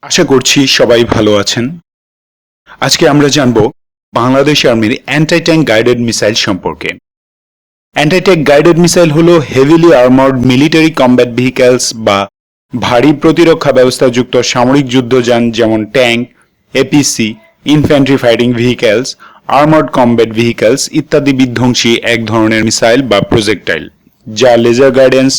আশা করছি সবাই ভালো আছেন। আজকে আমরা জানব বাংলাদেশ আর্মির অ্যান্টি ট্যাঙ্ক গাইডেড মিসাইল সম্পর্কে। অ্যান্টি ট্যাঙ্ক গাইডেড মিসাইল হলো heavily armoured military combat vehicles বা ভারী প্রতিরক্ষা ব্যবস্থাযুক্ত সামরিক যুদ্ধযান যেমন tank, APC, infantry fighting vehicles, armoured combat vehicles ইত্যাদি বিধ্বংসী এক ধরনের মিসাইল বা প্রজেক্টাইল যা লেজার গাইডেন্স,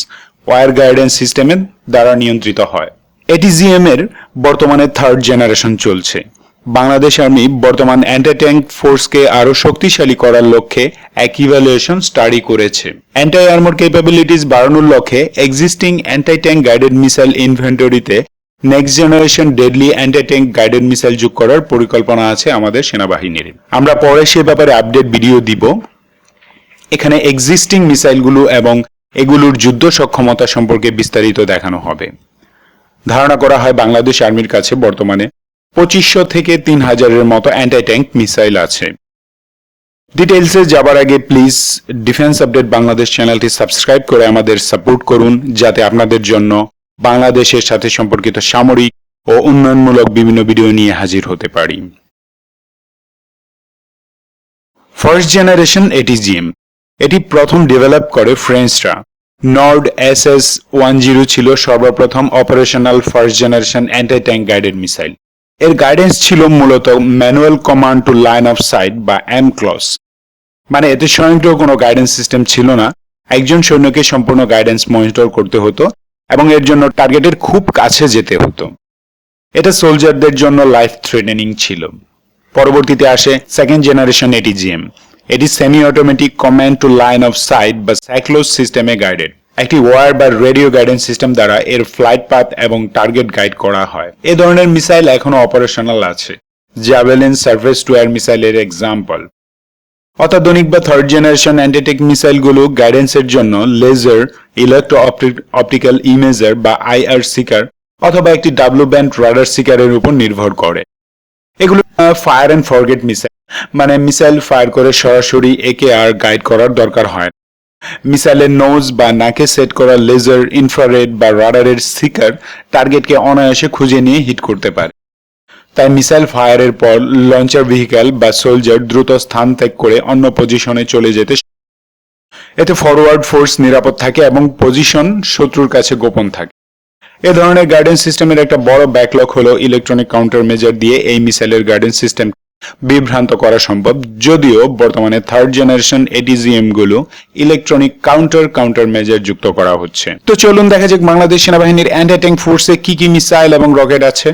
ওয়্যার গাইডেন্স সিস্টেমের দ্বারা নিয়ন্ত্রিত হয়। এটিজিএম এর বর্তমানে থার্ড জেনারেশন চলছে। বাংলাদেশ আর্মি বর্তমান অ্যান্টি ট্যাঙ্ক ফোর্সকে আরও শক্তিশালী করার লক্ষ্যে এক ইভ্যালুয়েশন স্টাডি করেছে। অ্যান্টি আর্মার ক্যাপাবিলিটিস বাড়ানোর লক্ষ্যে existing anti tank guided missile ইনভেন্টরিতে next generation deadly anti tank guided missile যোগ করার পরিকল্পনা আছে আমাদের সেনাবাহিনীর। আমরা পরে সে ব্যাপারে আপডেট ভিডিও দিব। এখানে এক্সিস্টিং মিসাইলগুলো এবং এগুলোর যুদ্ধ সক্ষমতা সম্পর্কে বিস্তারিত দেখানো হবে। ধারণা করা হয় বাংলাদেশ আর্মির কাছে বর্তমানে 2500 থেকে 3000-এর মতো অ্যান্টি ট্যাঙ্ক মিসাইল আছে। ডিটেইলসে যাবার আগে প্লিজ ডিফেন্স আপডেট বাংলাদেশ চ্যানেলটি সাবস্ক্রাইব করে আমাদের সাপোর্ট করুন, যাতে আপনাদের জন্য বাংলাদেশের সাথে সম্পর্কিত সামরিক ও উন্নয়নমূলক বিভিন্ন ভিডিও নিয়ে হাজির হতে পারি। ফার্স্ট জেনারেশন এটিজিএম এটি প্রথম ডেভেলপ করে ফ্রেঞ্চরা। নর্ড SS-10 ছিল সর্বপ্রথম operational first generation anti tank guided missile. এর গাইডেন্স ছিল মূলত manual command to line of sight বা MCLOS, মানে এতে স্বয়ংক্রিয় কোনো গাইডেন্স সিস্টেম ছিল না। একজন সৈন্যকে সম্পূর্ণ গাইডেন্স মনিটর করতে হতো এবং এর জন্য টার্গেটের খুব কাছে যেতে হতো। এটা সোলজারদের জন্য লাইফ থ্রেটেনিং ছিল। পরবর্তীতে আসে সেকেন্ড জেনারেশন এটিজিএম। এটি semi automatic command to line of sight বা সাইক্লোস সিস্টেমে গাইডেড। একটি ওয়্যার বা রেডিও গাইডেন্স সিস্টেম দ্বারা এর ফ্লাইট পাথ এবং টার্গেট গাইড করা হয়। এ ধরনের মিসাইল এখনো অপারেশনাল আছে। জ্যাভেলিন সারফেস টু এয়ার মিসাইলের এক্সাম্পল। অত্যাধুনিক বা থার্ড জেনারেশন অ্যান্টি-ট্যাঙ্ক মিসাইলগুলো গাইডেন্সের জন্য লেজার, ইলেকট্রো অপটিক্যাল ইমেজার বা IR সিকার অথবা একটি ডাব্লিউ ব্যান্ড রাডার সিকারের উপর নির্ভর করে। এগুলো ফায়ার অ্যান্ড ফরগেট মিসাইল, মানে মিসাইল ফায়ার করে সরাসরি একে আর গাইড করার দরকার হয়। মিসাইলের নোজ বা নাকে সেট করা লেজার, ইনফ্রারেড বা রাডারের সিকার টার্গেটকে অনায়াসে খুঁজে নিয়ে হিট করতে পারে। তাই মিসাইল ফায়ারের পর লঞ্চার ভেহিক্যাল বা সোলজার দ্রুত স্থান ত্যাগ করে অন্য পজিশনে চলে যেতে, এতে ফরওয়ার্ড ফোর্স নিরাপদ থাকে এবং পজিশন শত্রুর কাছে গোপন থাকে। এ ধরনের গাইডেন্স সিস্টেমের একটা বড় ব্যাকলগ হলো ইলেকট্রনিক কাউন্টার মেজার দিয়ে এই মিসাইলের গাইডেন্স সিস্টেম বিভ্রান্ত করা সম্ভব, যদিও বর্তমানে থার্ড জেনারেশন এটিজিএম গুলো ইলেকট্রনিক কাউন্টার মেজার যুক্ত করা হচ্ছে। তো চলুন দেখা যাক বাংলাদেশ সেনাবাহিনীর অ্যান্টি ট্যাঙ্ক ফোর্সে কি কি মিসাইল এবং রকেট আছে।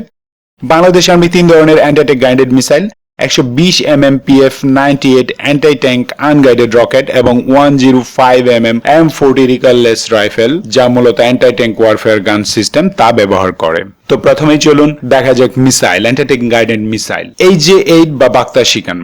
বাংলাদেশ আর্মি 3 ধরনের anti tank guided missile, 120 mm PF-98 anti tank unguided rocket এবং 105 mm M40 রিকললেস রাইফেল, যা মূলত অ্যান্টি ট্যাঙ্ক ওয়ারফেয়ার গান সিস্টেম তা ব্যবহার করে। তো প্রথমেই চলুন দেখা যাক missile, anti tank guided missile. HJ-8 বা বাক্তাশিকান,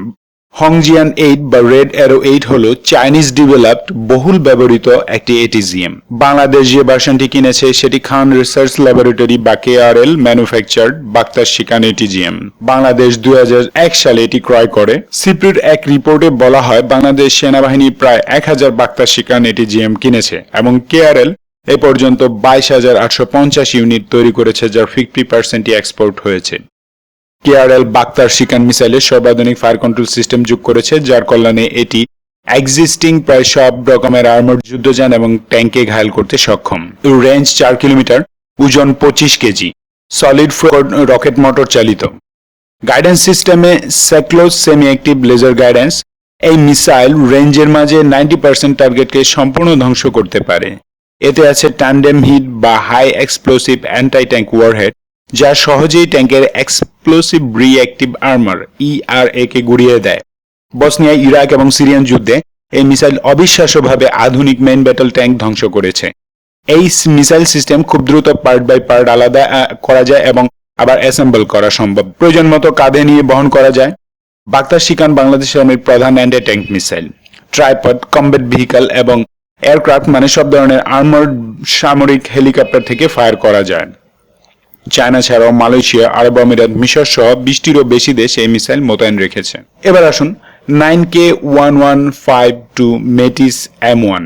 হংজিয়ান 8 বা রেড অ্যারো 8 হলো চাইনিজ ডেভেলপড বহুল ব্যবহৃত একটি এটিজিএম। বাংলাদেশ যে ভার্সনটি কিনেছে সেটি খান রিসার্চ ল্যাবরেটরি বা KRL ম্যানুফ্যাকচার্ড বাক্তাশিকান এটিজিএম। বাংলাদেশ 2001 সালে এটি ক্রয় করে। সিপ্রির এক রিপোর্টে বলা হয় বাংলাদেশ সেনাবাহিনী প্রায় 1000 বাক্তাশিকান এটিজিএম কিনেছে এবং KRL এ পর্যন্ত 22,850 ইউনিট তৈরি করেছে, যার 50%ই এক্সপোর্ট হয়েছে। KRL বাক্তাশিকান মিসাইলের সর্বাধুনিক ফায়ার কন্ট্রোল সিস্টেম যোগ করেছে, যার কল্যাণে এটি এক্সিস্টিং প্রায় সব রকমের আর্মার্ড যুদ্ধযান এবং ট্যাঙ্কে ঘায়েল করতে সক্ষম। রেঞ্জ 4 কিলোমিটার, ওজন 25 কেজি, সলিড রকেট মোটর চালিত। গাইডেন্স সিস্টেমে সাইক্লোস সেমি অ্যাক্টিভ লেজার গাইডেন্স। এই মিসাইল রেঞ্জের মাঝে 90% টার্গেটকে সম্পূর্ণ ধ্বংস করতে পারে। এতে আছে ট্যান্ডেম হিট বা high explosive anti tank warhead, যা সহজেই ট্যাঙ্কের এক্সপ্লোসিভ রিঅ্যাক্টিভ আর্মার ERA কে গুড়িয়ে দেয়। বসনিয়া, ইরাক এবং সিরিয়ান যুদ্ধে এই মিসাইল অবিশ্বাস্যভাবে আধুনিক মেইন ব্যাটল ট্যাঙ্ক ধ্বংস করেছে। এই মিসাইল সিস্টেম খুব দ্রুত পার্ট বাই পার্ট আলাদা করা যায় এবং আবার অ্যাসেম্বল করা সম্ভব। প্রয়োজন মতো কাঁধে নিয়ে বহন করা যায়। বাক্তাশিকান বাংলাদেশ আর্মির প্রধান anti tank missile. Tripod, combat vehicle এবং এয়ারক্রাফট, মানে সব ধরনের আর্মার্ড সামরিক হেলিকপ্টার থেকে ফায়ার করা যায়। চায়না ছাড়াও মালয়েশিয়া, আরব আমিরাত, মিশর সহ 20টিরও বেশি দেশ এই মিসাইল মোতায়েন রেখেছে। এবার আসুন 9K1152 মেটিস M1।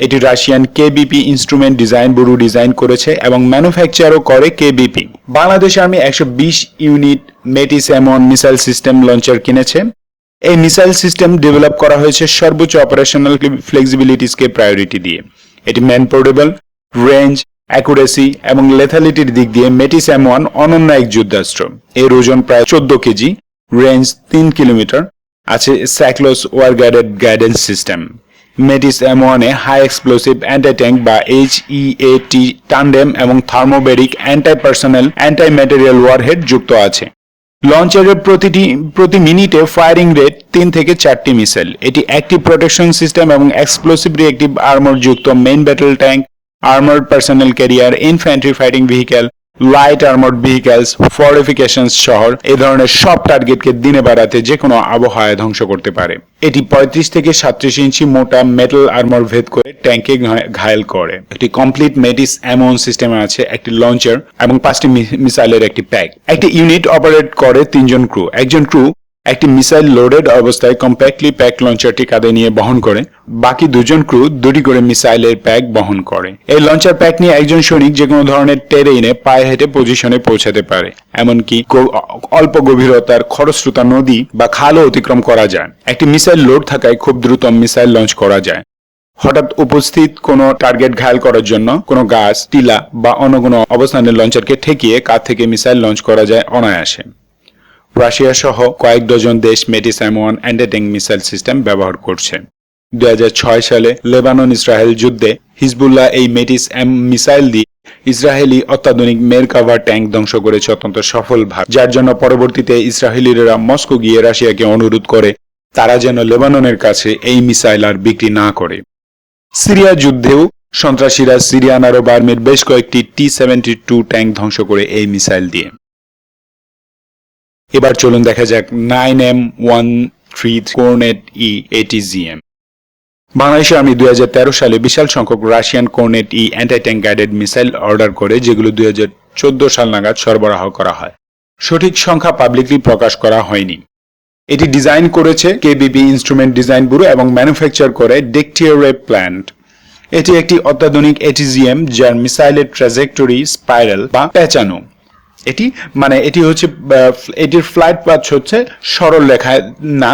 এটি Russian KBP instrument design bureau design করেছে এবং ম্যানুফ্যাকচারও করে KBP. Bangladesh army 120 unit মেটিস M1 missile system launcher কিনেছে। এই মিসাইল সিস্টেম ডেভেলপ করা হয়েছে সর্বোচ্চ অপারেশনাল ফ্লেক্সিবিলিটিসকে প্রায়োরিটি দিয়ে। এটি ম্যান পোর্টেবল, রেঞ্জ, অ্যাকুরেসি এবং লেথালিটির দিক দিয়ে মেটিস M1 অনন্য এক যুদ্ধাস্ত্র। এর ওজন প্রায় 14 কেজি, রেঞ্জ 3 কিলোমিটার, আছে SACLOS wire guided guidance system. Metis M1 এ হাই এক্সপ্লোসিভ অ্যান্টি ট্যাঙ্ক বা HEAT টান্ডেম এবং thermobaric anti personnel anti material warhead যুক্ত আছে। লঞ্চারের প্রতি মিনিটে ফায়ারিং রেট 3 থেকে 4টি মিসাইল। এটি অ্যাক্টিভ প্রোটেকশন সিস্টেম এবং এক্সপ্লোসিভ রিঅ্যাক্টিভ আর্মর যুক্ত main battle tank, armoured personnel carrier, infantry fighting vehicle, light armoured vehicles, fortifications শহর এই ধরনের সব টার্গেটকে দিনে বা রাতে যে কোনো আবহাওয়ায় ধ্বংস করতে পারে। এটি 35 থেকে 37 ইঞ্চি মোটা মেটাল আর্মার ভেদ করে ট্যাঙ্কে ঘায়েল করে। একটি কমপ্লিট মেটিস M1 সিস্টেমে আছে একটি লঞ্চার এবং 5টি মিসাইলের একটি প্যাক। একটি ইউনিট অপারেট করে 3 জন ক্রু। একজন ক্রু একটি মিসাইল লোডেড অবস্থায় কম্প্যাক্টলি প্যাক লঞ্চারটি কাঁধে নিয়ে বহন করে, বাকি 2 জন ক্রু 2টি করে মিসাইলের প্যাক বহন করে। এই লঞ্চার প্যাক নিয়ে একজন সৈনিক যে কোনো ধরনের টেরেইনে পায়ে হেঁটে পজিশনে পৌঁছাতে পারে, এমনকি অল্প গভীরতার খরস্রোতা নদী বা খালও অতিক্রম করা যায়। একটি মিসাইল লোড থাকায় খুব দ্রুত মিসাইল লঞ্চ করা যায়। হঠাৎ উপস্থিত কোনো টার্গেট ঘায়েল করার জন্য কোনো গাছ, টিলা বা অন্য কোনো অবস্থানে লঞ্চারকে ঠেকিয়ে কাঁধ থেকে মিসাইল লঞ্চ করা যায় অনায়াসে। রাশিয়া সহ কয়েক ডজন দেশ মেটিস M1 anti tank missile system ব্যবহার করছে। 2006 সালে লেবানন ইসরায়েল যুদ্ধে হিজবুল্লাহ এই মেটিস M মিসাইল দিয়ে ইসরায়েলি অত্যাধুনিক মেরকাভা ট্যাঙ্ক ধ্বংস করেছে অত্যন্ত সফলভাবে, যার জন্য পরবর্তীতে ইসরায়েলিরা মস্কো গিয়ে রাশিয়াকে অনুরোধ করে তারা যেন লেবাননের কাছে এই মিসাইল আর বিক্রি না করে। সিরিয়া যুদ্ধেও সন্ত্রাসীরা সিরিয়ান আরব আর্মির বেশ কয়েকটি T-72 ট্যাঙ্ক ধ্বংস করে এই মিসাইল দিয়ে। এবার চলুন দেখা যাক 9M133 cornet E ATGM। Bangladesh army 2013 সালে বিশাল সংখ্যক Russian cornet E anti tank guided missile order করে, যেগুলো 2014 সাল নাগাদ সরবরাহ করা হয়। সঠিক সংখ্যা পাবলিকলি প্রকাশ করা হয়নি। এটি ডিজাইন করেছে কেবিপি ইনস্ট্রুমেন্ট ডিজাইন ব্যুরো এবং ম্যানুফ্যাকচার করে ডেকটিওরে প্ল্যান্ট। এটি একটি অত্যাধুনিক ATGM যার মিসাইলের ট্র্যাজেক্টরি স্পাইরাল বা পেঁচানো। এটির ফ্লাইট পাথ হচ্ছে সরল রেখায় না,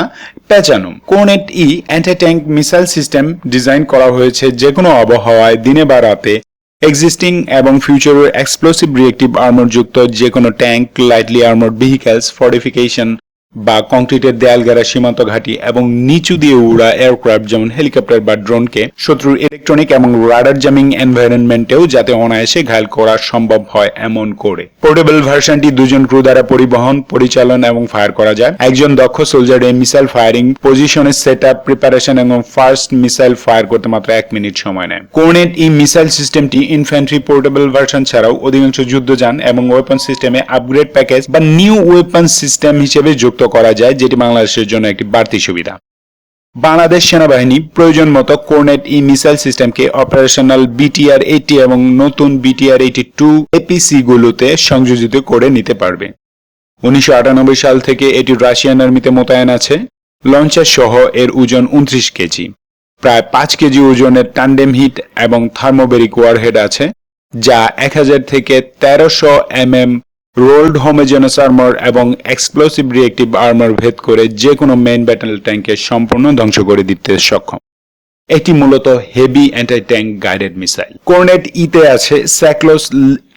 পেঁচানো। Kornet E anti tank missile system design করা হয়েছে যে কোনো আবহাওয়ায় দিনে বা রাতে এক্সিস্টিং এবং ফিউচারের এক্সপ্লোসিভ রিঅ্যাক্টিভ আর্মার যুক্ত যে কোনো ট্যাঙ্ক, লাইটলি আর্মার্ড ভেহিক্যালস, ফোর্টিফিকেশন বা কংক্রিটের দেয়াল ঘেরা সীমান্ত ঘাঁটি এবং নিচু দিয়ে উড়া এয়ারক্রাফট যেমন হেলিকপ্টার বা ড্রোনকে শত্রুর ইলেকট্রনিক এবং রাডার জ্যামিং এনভায়রনমেন্টেও যাতে অনায়াসে ঘায়েল করা সম্ভব হয় এমন করে। পোর্টেবল ভার্সনটি 2 জন ক্রু দ্বারা পরিবহন, পরিচালনা এবং ফায়ার করা যায়। একজন দক্ষ সোলজার এই মিসাইল ফায়ারিং পজিশনের সেটআপ, প্রিপারেশন এবং ফার্স্ট মিসাইল ফায়ার করতে মাত্র 1 মিনিট সময় নেয়। কর্নেট E মিসাইল সিস্টেমটি ইনফ্যান্ট্রি পোর্টেবল ভার্সন ছাড়াও অধিকাংশ যুদ্ধযান এবং ওয়েপন সিস্টেমে আপগ্রেড প্যাকেজ বা নিউ ওয়েপন সিস্টেম হিসেবে যুক্ত করা যায়, যেটি বাংলাদেশের জন্য একটি বাড়তি সুবিধা। বাংলাদেশ সেনাবাহিনী প্রয়োজন মতো কর্নেট E মিসাইল সিস্টেমকে অপারেশনাল BTR-80 এবং নতুন BTR-82 APC গুলোতে সংযোজিত করে নিতে পারবে। 1998 সাল থেকে এটি রাশিয়ান আর্মিতে মোতায়েন আছে। লঞ্চার সহ এর ওজন 29 কেজি। প্রায় 5 কেজি ওজনের টান্ডেম হিট এবং থার্মোবেরিক ওয়ারহেড আছে, যা 1000 থেকে 1300 mm রোল্ড হোমোজেনাস আর্মার এবং এক্সপ্লোসিভ রিঅ্যাক্টিভ আর্মার ভেদ করে যে কোনো মেইন ব্যাটল ট্যাঙ্কে সম্পূর্ণ ধ্বংস করে দিতে সক্ষম। এটি মূলত heavy anti tank guided missile. Kornet E-তে আছে SACLOS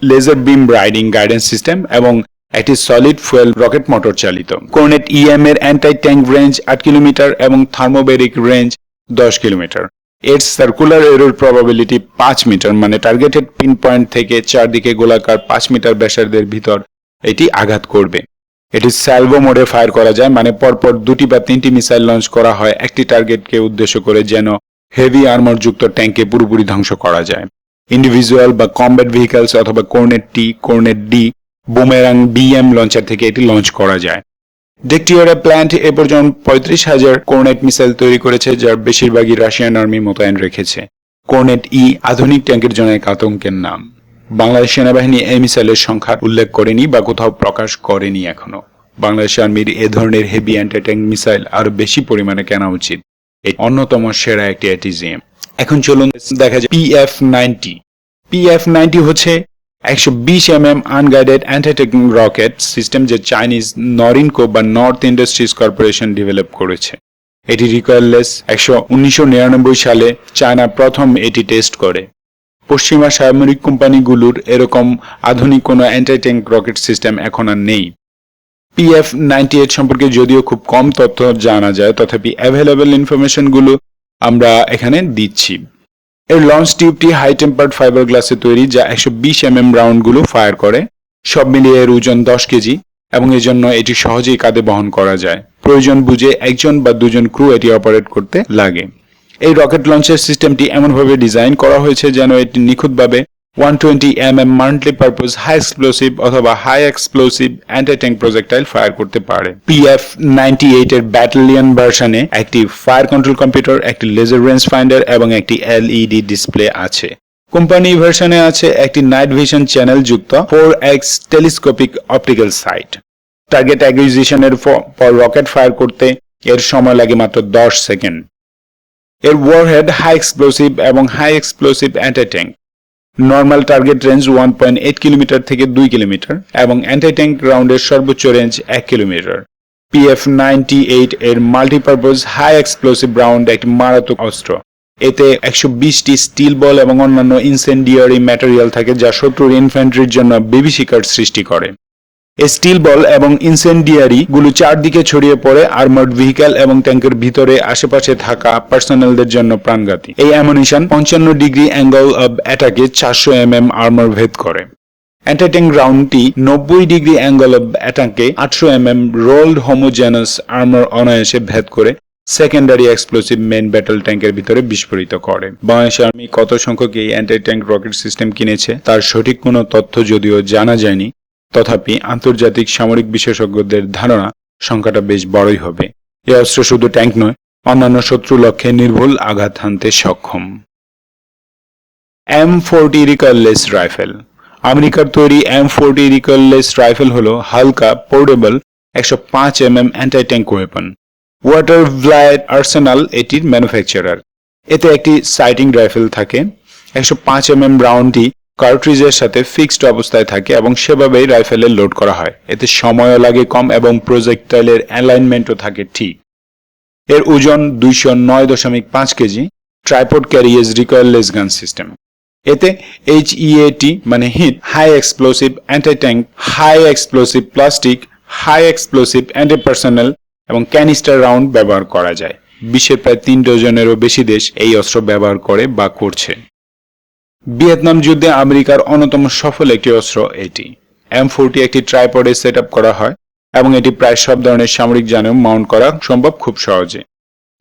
laser beam riding guidance system এবং একটি সলিড ফুয়েল রকেট মোটর চালিত। কর্নেট EM এর অ্যান্টি ট্যাঙ্ক রেঞ্জ 8 কিলোমিটার এবং থার্মোবেরিক রেঞ্জ 10 কিলোমিটার। এর সার্কুলার এরর প্রবাবিলিটি 5 মিটার, মানে টার্গেটেড পিন পয়েন্ট থেকে চারদিকে গোলাকার 5 মিটার ব্যাসার্ধের ভিতর এটি আঘাত করবে। এটি স্যালভো মোডে ফায়ার করা যায়, মানে পরপর 2টি বা 3টি মিসাইল লঞ্চ করা হয় একটি টার্গেটকে উদ্দেশ্য করে, যেন হেভি আর্মার যুক্ত ট্যাঙ্কে পুরোপুরি ধ্বংস করা যায়। ইন্ডিভিজুয়াল বা কমব্যাট ভেহিক্যালস অথবা cornet T, cornet D, boomerang BM launcher থেকে এটি লঞ্চ করা যায়। ডেকটিওরে প্ল্যান্ট এ পর্যন্ত 35,000 কর্নেট মিসাইল তৈরি করেছে, যার বেশিরভাগই রাশিয়ান আর্মি মোতায়েন রেখেছে। কর্নেট E আধুনিক ট্যাঙ্কের জন্য এক আতঙ্কের নাম। বাংলাদেশ সেনাবাহিনী এই মিসাইলের সংখ্যা উল্লেখ করেনি বা কোথাও প্রকাশ করেনি এখনো। বাংলাদেশ আর্মির এ ধরনের হেভি অ্যান্টি ট্যাঙ্ক মিসাইল আরো বেশি পরিমাণে কেনা উচিত। এই অন্যতম সেরা একটি ATGM। এখন চলুন দেখা যায় PF-90। PF-90 হচ্ছে 120 mm unguided anti-tank rocket system, যে চাইনিজ নরিনকো বা নর্থ ইন্ডাস্ট্রিজ কর্পোরেশন ডেভেলপ করেছে। এটি রিকয়েললেস। 1999 সালে চায়না প্রথম এটি টেস্ট করে। পশ্চিমা সামরিক কোম্পানিগুলোর এরকম আধুনিক কোনো অ্যান্টি-ট্যাঙ্ক রকেট সিস্টেম এখন আর নেই। PF-98 সম্পর্কে যদিও খুব কম তথ্য জানা যায়, তথাপি অ্যাভেলেবল ইনফরমেশনগুলো আমরা এখানে দিচ্ছি। এর লঞ্চ টিউবটি হাই টেম্পার্ড ফাইবার গ্লাসে তৈরি, যা 120 mm রাউন্ডগুলো ফায়ার করে। সব মিলিয়ে এর ওজন 10 কেজি এবং এজন্য এটি সহজেই কাঁধে বহন করা যায়। প্রয়োজন বুঝে একজন বা দুজন ক্রু এটি অপারেট করতে লাগে। এই রকেট লঞ্চের সিস্টেমটি এমনভাবে ডিজাইন করা হয়েছে যেন এটি নিখুঁতভাবে 120 mm মাল্টিপারপাস হাই এক্সপ্লোসিভ অথবা high explosive anti tank projectile fire করতে পারে। PF-98 এর ব্যাটালিয়ন ভার্সনে একটি ফায়ার কন্ট্রোল কম্পিউটার, একটি লেজার রেঞ্জ ফাইন্ডার এবং একটি LED ডিসপ্লে আছে। কোম্পানি ভার্সনে আছে একটি নাইট ভিশন চ্যানেল যুক্ত 4x telescopic optical sight. Target অ্যাকুইজিশনের পর রকেট ফায়ার করতে এর সময় লাগে মাত্র 10 সেকেন্ড। এর ওয়ারহেড হাই এক্সপ্লোসিভ এবং high explosive anti tank. Normal target range 1.8 kilometre থেকে 2 কিলোমিটার এবং অ্যান্টি-ট্যাঙ্ক রাউন্ডের সর্বোচ্চ রেঞ্জ 1 কিলোমিটার। PF-98 এর মাল্টিপারপাস হাই এক্সপ্লোসিভ রাউন্ড একটি মারাত্মক অস্ত্র। এতে 120টি স্টিল বল এবং অন্যান্য ইনসেন্ডিয়ারি ম্যাটেরিয়াল থাকে, যা শত্রুর ইনফ্যান্ট্রির জন্য বিভীষিকার সৃষ্টি করে। এই স্টিল বল এবং ইনসেন্ডিয়ারি গুলো চারদিকে ছড়িয়ে পড়ে আর্মার্ড ভেহিকল এবং ট্যাঙ্কের ভিতরে আশেপাশে থাকা পার্সোনালদের জন্য প্রাণঘাতী। এই অ্যামুনিশন 55 ডিগ্রি অ্যাঙ্গেল অব অ্যাটাকে 400 mm আর্মার ভেদ করে। অ্যান্টি-ট্যাঙ্ক রাউন্ডটি 90 ডিগ্রি অ্যাঙ্গেল অব অ্যাটাকে 800 mm রোলড হোমোজেনাস আর্মার অনায়াসে ভেদ করে সেকেন্ডারি এক্সপ্লোসিভ মেইন ব্যাটল ট্যাঙ্কের ভিতরে বিস্ফোরিত করে। বাংলাদেশ আর্মি কত সংখ্যক এই অ্যান্টি-ট্যাঙ্ক রকেট সিস্টেম কিনেছে তার সঠিক কোনো তথ্য যদিও জানা যায়নি, তথাপি আন্তর্জাতিক সামরিক বিশেষজ্ঞদের ধারণা সংখ্যাটা বেশ বড়ই হবে। এই অস্ত্র শুধু ট্যাঙ্ক নয়, অন্যান্য শত্রু লক্ষ্যে নির্ভুল আঘাত হানতে সক্ষম। M40 recoilless rifle. আমেরিকার তৈরি M40 রিকয়েললেস রাইফেল হলো হালকা, portable 105 mm anti tank weapon. Watervliet arsenal এটির ম্যানুফ্যাকচারার। এতে একটি সাইটিং রাইফেল থাকে। 105 mm রাউন্ডটি কার্ট্রিজের সাথে ফিক্সড অবস্থায় থাকে এবং সেভাবেই রাইফেলে লোড করা হয়। এতে সময়ও লাগে কম এবং প্রজেক্টাইলের অ্যালাইনমেন্টও থাকে ঠিক। এর ওজন 209.5 kg. Tripod carriage recoilless gun system. এতে HEAT মানে HEAT, high explosive anti tank, high explosive plastic, high explosive anti personnel এবং ক্যানিস্টার রাউন্ড ব্যবহার করা যায়। বিশ্বের প্রায় 3 ডজনেরও বেশি দেশ এই অস্ত্র ব্যবহার করে বা করছে। ভিয়েতনাম যুদ্ধে আমেরিকার অন্যতম সফল একটি অস্ত্র এটি। M40 একটি ট্রাইপডে সেট আপ করা হয় এবং এটি প্রায় সব ধরনের সামরিক যানেও মাউন্ট করা সম্ভব খুব সহজে।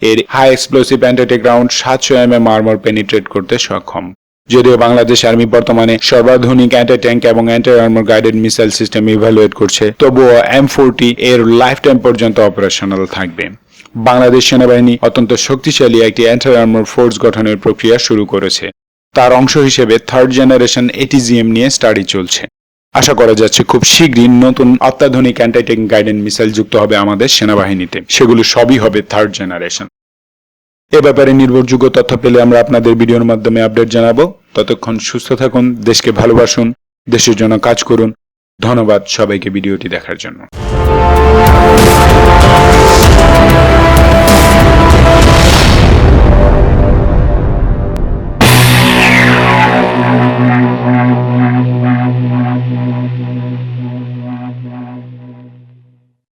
এর high explosive anti tank round 700 mm armour penetrate করতে সক্ষম। যদিও বাংলাদেশ আর্মি বর্তমানে সর্বাধুনিক অ্যান্টি-ট্যাঙ্ক এবং anti armour guided missile system evaluate করছে, তবুও M40 এর লাইফ টাইম পর্যন্ত অপারেশনাল থাকবে। বাংলাদেশ সেনাবাহিনী অত্যন্ত শক্তিশালী একটি অ্যান্টি আর্মার ফোর্স গঠনের প্রক্রিয়া শুরু করেছে। তার অংশ হিসেবে 3rd জেনারেশন ATGM নিয়ে স্টাডি চলছে। আশা করা যাচ্ছে খুব শীঘ্রই নতুন অত্যাধুনিক অ্যান্টি-ট্যাঙ্ক গাইডেড মিসাইল যুক্ত হবে আমাদের সেনাবাহিনীতে। সেগুলো সবই হবে 3rd জেনারেশন। এ ব্যাপারে নির্ভরযোগ্য তথ্য পেলে আমরা আপনাদের ভিডিওর মাধ্যমে আপডেট জানাবো। ততক্ষণ সুস্থ থাকুন, দেশকে ভালোবাসুন, দেশের জন্য কাজ করুন। ধন্যবাদ সবাইকে ভিডিওটি দেখার জন্য।